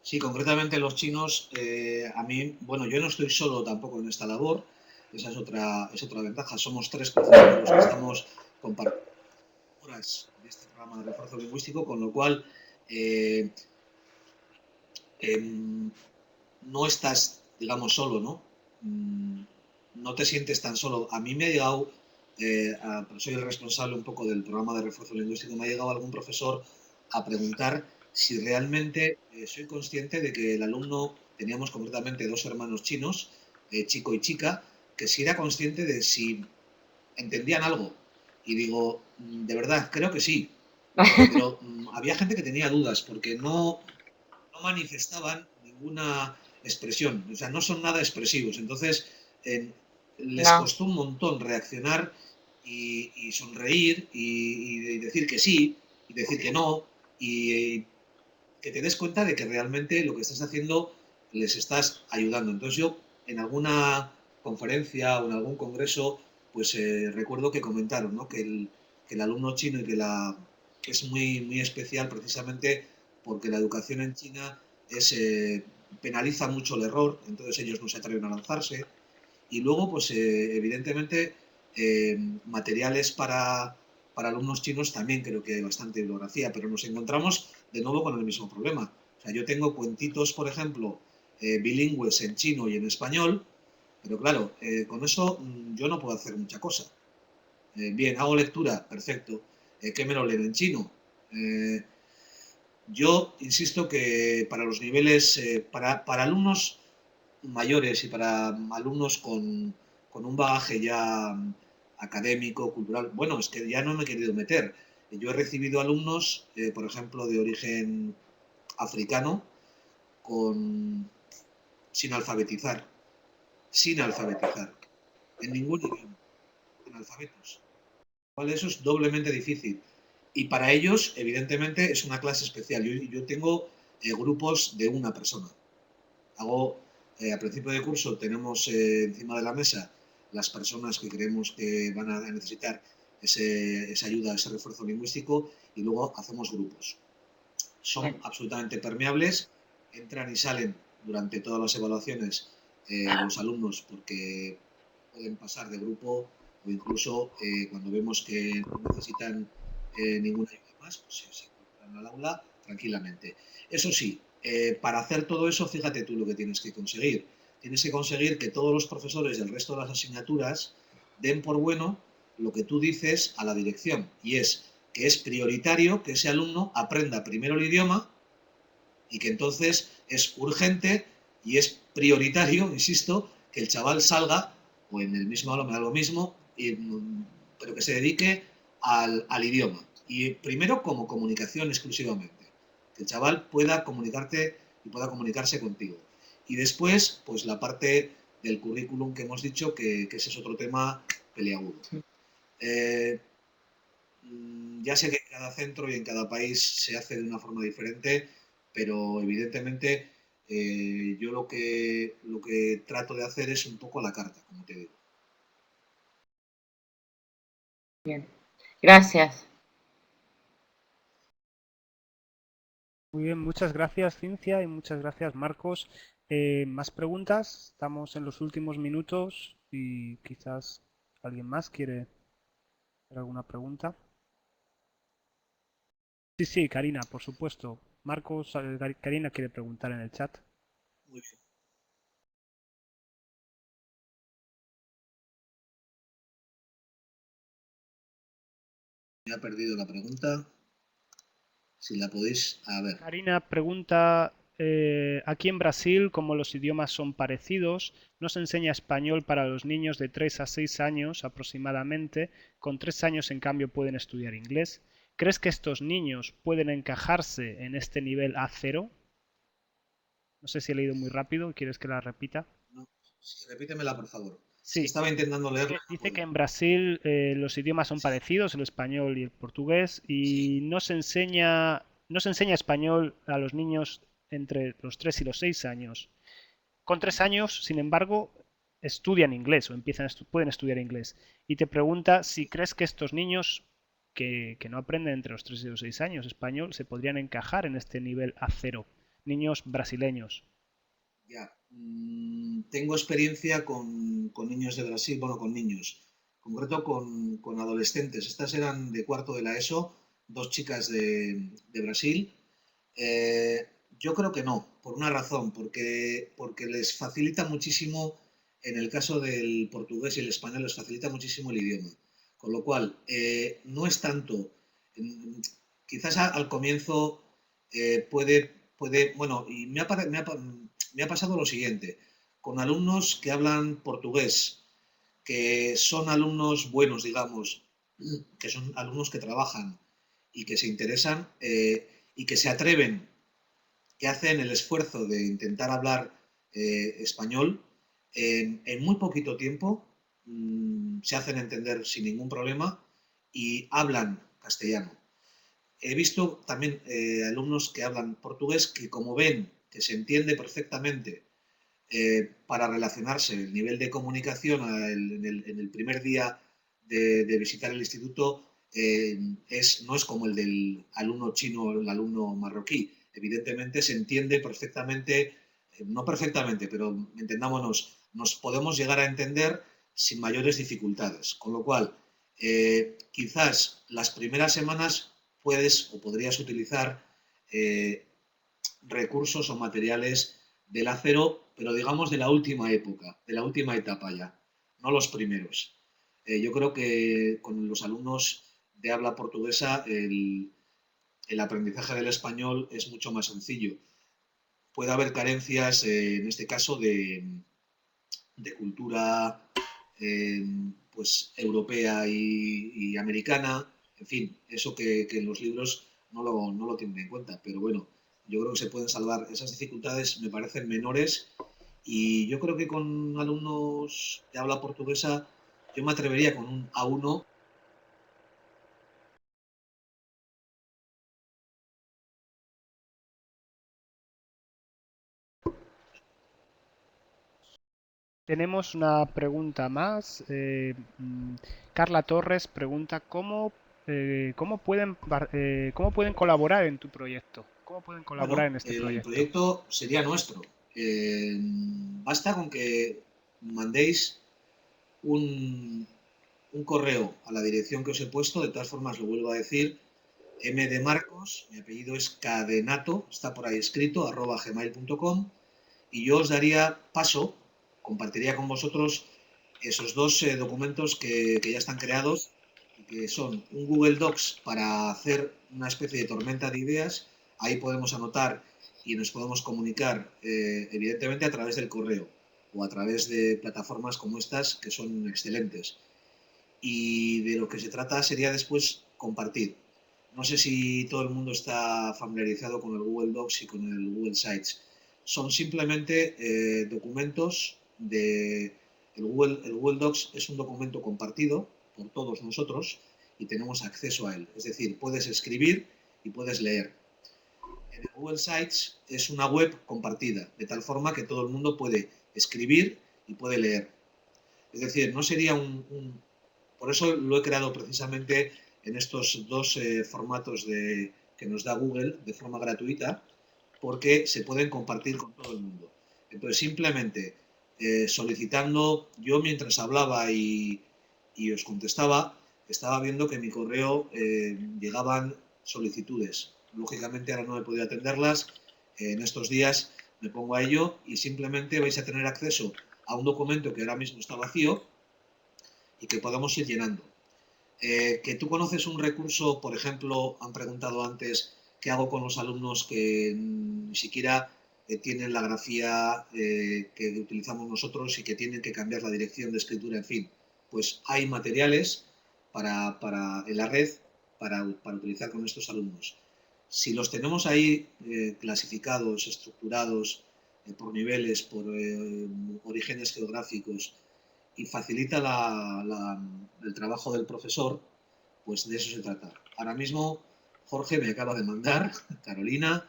Sí, concretamente los chinos, a mí, bueno, yo no estoy solo tampoco en esta labor, esa es otra ventaja. Somos 3 profesores los que estamos compartiendo horas de este programa de refuerzo lingüístico, con lo cual eh, no estás, digamos, solo, ¿no? No te sientes tan solo. A mí me ha llegado, soy el responsable un poco del programa de refuerzo lingüístico, me ha llegado algún profesor a preguntar si realmente soy consciente de que el alumno, teníamos concretamente 2 hermanos chinos, chico y chica, que si era consciente de si entendían algo. Y digo, de verdad, creo que sí, pero había gente que tenía dudas porque no manifestaban ninguna expresión, o sea, no son nada expresivos. Entonces, les No, costó un montón reaccionar y sonreír y decir que sí, y decir que no, y que te des cuenta de que realmente lo que estás haciendo les estás ayudando. Entonces yo en alguna conferencia o en algún congreso, pues recuerdo que comentaron, ¿no? Que el alumno chino y que es muy, muy especial precisamente porque la educación en China penaliza mucho el error, entonces ellos no se atreven a lanzarse. Y luego, pues evidentemente, materiales para alumnos chinos también creo que hay bastante bibliografía, pero nos encontramos de nuevo con el mismo problema. O sea, yo tengo cuentitos, por ejemplo, bilingües en chino y en español, pero claro, con eso yo no puedo hacer mucha cosa. Bien, hago lectura, perfecto. ¿Qué me lo leen en chino? Eh, yo insisto que para los niveles, para alumnos mayores y para alumnos con un bagaje ya académico, cultural. Bueno, es que ya no me he querido meter. Yo he recibido alumnos, por ejemplo, de origen africano, con, sin alfabetizar, sin alfabetizar, en ningún idioma, analfabetos. Cual eso es doblemente difícil. Y para ellos, evidentemente, es una clase especial. Yo tengo grupos de una persona. Hago, a principio de curso tenemos encima de la mesa las personas que creemos que van a necesitar esa ayuda, ese refuerzo lingüístico y luego hacemos grupos. Son absolutamente permeables, entran y salen durante todas las evaluaciones los alumnos porque pueden pasar de grupo o incluso cuando vemos que no necesitan ninguna ayuda más, pues se incorporan al aula tranquilamente. Eso sí, para hacer todo eso, fíjate tú lo que tienes que conseguir. Tienes que conseguir que todos los profesores del resto de las asignaturas den por bueno lo que tú dices a la dirección, y es que es prioritario que ese alumno aprenda primero el idioma y que entonces es urgente y es prioritario, insisto, que el chaval salga o en el mismo aula me da lo mismo, pero que se dedique al idioma. Y primero como comunicación exclusivamente, que el chaval pueda comunicarte y pueda comunicarse contigo. Y después, pues la parte del currículum que hemos dicho, que ese es otro tema peliagudo. Ya sé que en cada centro y en cada país se hace de una forma diferente, pero evidentemente Yo lo que trato de hacer es un poco a la carta, como te digo. Bien. Gracias. Muy bien, muchas gracias, Cintia, y muchas gracias, Marcos. ¿Más preguntas? Estamos en los últimos minutos y quizás alguien más quiere hacer alguna pregunta. Sí, sí, Karina, por supuesto. Marcos, Karina quiere preguntar en el chat. Muy bien. Me ha perdido la pregunta. Si la podéis... A ver. Karina pregunta, aquí en Brasil, como los idiomas son parecidos, no se enseña español para los niños de 3 a 6 años aproximadamente, con 3 años en cambio pueden estudiar inglés. ¿Crees que estos niños pueden encajarse en este nivel A0? No sé si he leído muy rápido, ¿quieres que la repita? No, sí, repítemela, por favor. Es que Sí, estaba intentando leerla. No dice puedo. que en Brasil los idiomas son parecidos, el español y el portugués, Sí. y no se enseña español a los niños entre los 3 y los 6 años. Con 3 años, sin embargo, estudian inglés o pueden estudiar inglés. Y te pregunta si crees que estos niños que no aprenden entre los 3 y los 6 años español se podrían encajar en este nivel A0, niños brasileños. Ya. Tengo experiencia con niños de Brasil, bueno, con niños, en concreto con adolescentes. Estas eran de cuarto de la ESO, dos chicas de Brasil. Eh, yo creo que no, por una razón, porque les facilita muchísimo, en el caso del portugués y el español, les facilita muchísimo el idioma. Con lo cual, no es tanto, mm, quizás al comienzo bueno, y me ha pasado lo siguiente, con alumnos que hablan portugués, que son alumnos buenos, digamos, que son alumnos que trabajan y que se interesan y que se atreven, que hacen el esfuerzo de intentar hablar español, en muy poquito tiempo se hacen entender sin ningún problema y hablan castellano. He visto también alumnos que hablan portugués que, como ven que se entiende perfectamente para relacionarse, el nivel de comunicación en el primer día de visitar el instituto no es como el del alumno chino o el alumno marroquí. Evidentemente se entiende perfectamente, no perfectamente, pero entendámonos, nos podemos llegar a entender sin mayores dificultades. Con lo cual, quizás las primeras semanas puedes o podrías utilizar recursos o materiales del acero, pero digamos de la última época, de la última etapa ya, no los primeros. Yo creo que con los alumnos de habla portuguesa el aprendizaje del español es mucho más sencillo. Puede haber carencias, en este caso, de cultura pues europea y americana, en fin, eso que en los libros no lo tienen en cuenta, pero bueno, yo creo que se pueden salvar. Esas dificultades me parecen menores y yo creo que con alumnos de habla portuguesa yo me atrevería con un A1. Tenemos una pregunta más. Carla Torres pregunta cómo pueden colaborar en tu proyecto. ¿Cómo pueden colaborar Bueno, en este el proyecto? proyecto sería nuestro. Basta con que mandéis un, un correo a la dirección que os he puesto, de todas formas lo vuelvo a decir, mdmarcos, mi apellido es Cadenato, está por ahí escrito, @gmail.com, y yo os daría paso, compartiría con vosotros esos dos documentos que ya están creados, y que son un Google Docs para hacer una especie de tormenta de ideas. Ahí podemos anotar y nos podemos comunicar, evidentemente, a través del correo o a través de plataformas como estas, que son excelentes. Y de lo que se trata sería después compartir. No sé si todo el mundo está familiarizado con el Google Docs y con el Google Sites. Son simplemente documentos de... el Google Docs es un documento compartido por todos nosotros y tenemos acceso a él. Es decir, puedes escribir y puedes leer. en el Google Sites es una web compartida, de tal forma que todo el mundo puede escribir y puede leer. Es decir, no sería por eso lo he creado precisamente en estos dos formatos que nos da Google de forma gratuita, porque se pueden compartir con todo el mundo. Entonces, simplemente solicitando, yo mientras hablaba y os contestaba, estaba viendo que en mi correo llegaban solicitudes. Lógicamente ahora no he podido atenderlas, en estos días me pongo a ello y simplemente vais a tener acceso a un documento que ahora mismo está vacío y que podamos ir llenando. Que tú conoces un recurso, por ejemplo, han preguntado antes qué hago con los alumnos que ni siquiera tienen la grafía que utilizamos nosotros y que tienen que cambiar la dirección de escritura, en fin. Pues hay materiales en la red para utilizar con estos alumnos. Si los tenemos ahí clasificados, estructurados por niveles, por orígenes geográficos, y facilita el trabajo del profesor, pues de eso se trata. Ahora mismo Jorge me acaba de mandar, Carolina,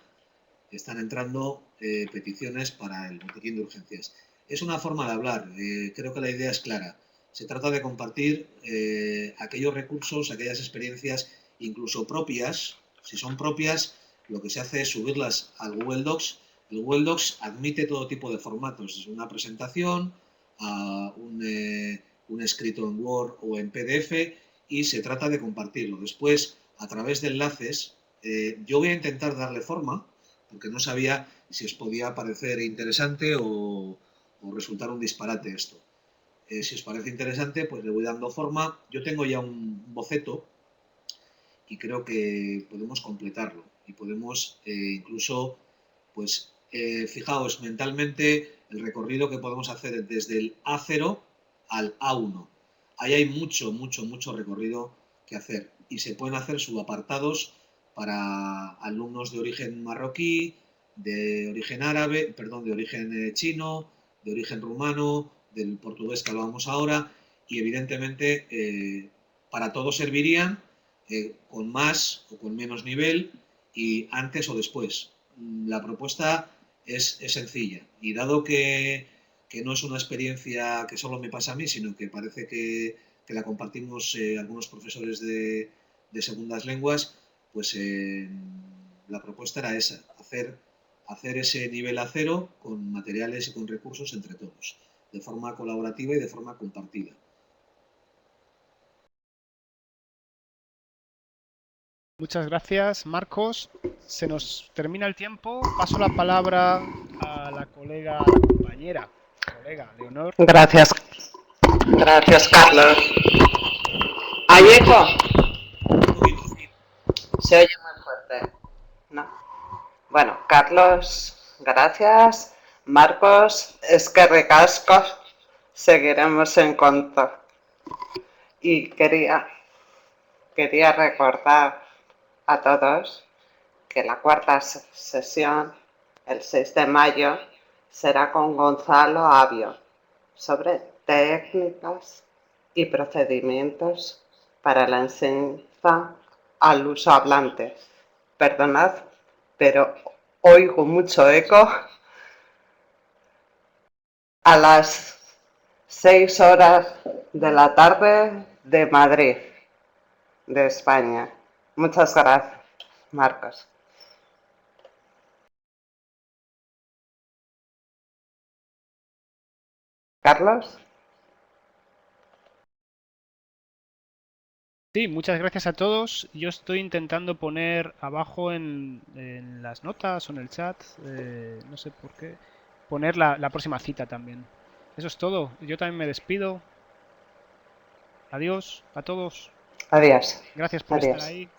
están entrando peticiones para el botiquín de urgencias. Es una forma de hablar, creo que la idea es clara. Se trata de compartir aquellos recursos, aquellas experiencias, incluso propias. Si son propias, lo que se hace es subirlas al Google Docs. El Google Docs admite todo tipo de formatos, desde una presentación a un escrito en Word o en PDF, y se trata de compartirlo. Después, a través de enlaces, yo voy a intentar darle forma, porque no sabía si os podía parecer interesante o resultar un disparate esto. Si os parece interesante, pues le voy dando forma. Yo tengo ya un boceto y creo que podemos completarlo y podemos incluso, pues, fijaos mentalmente el recorrido que podemos hacer desde el A0 al A1. Ahí hay mucho recorrido que hacer y se pueden hacer subapartados para alumnos de origen marroquí, de origen árabe, perdón, de origen chino, de origen rumano, del portugués que hablábamos ahora, y evidentemente para todos servirían con más o con menos nivel y antes o después. La propuesta es sencilla y dado que no es una experiencia que solo me pasa a mí, sino que parece que la compartimos algunos profesores de segundas lenguas, pues la propuesta era esa, hacer ese nivel A0 con materiales y con recursos entre todos, de forma colaborativa y de forma compartida. Muchas gracias, Marcos. Se nos termina el tiempo. Paso la palabra a la compañera, Leonor. Gracias. Gracias, Carlos. ¿Hay eco? Se oye muy fuerte. ¿No? Bueno, Carlos, gracias. Marcos, es que recasco. Seguiremos en contacto. Y quería recordar a todos que la cuarta sesión, el 6 de mayo, será con Gonzalo Avio sobre técnicas y procedimientos para la enseñanza al uso hablante. Perdonad, pero oigo mucho eco. A las 6 horas de la tarde de Madrid, de España. Muchas gracias, Marcos. Carlos. Sí, muchas gracias a todos. Yo estoy intentando poner abajo en las notas o en el chat, no sé por qué, poner la próxima cita también. Eso es todo. Yo también me despido. Adiós a todos. Adiós. Gracias por estar ahí.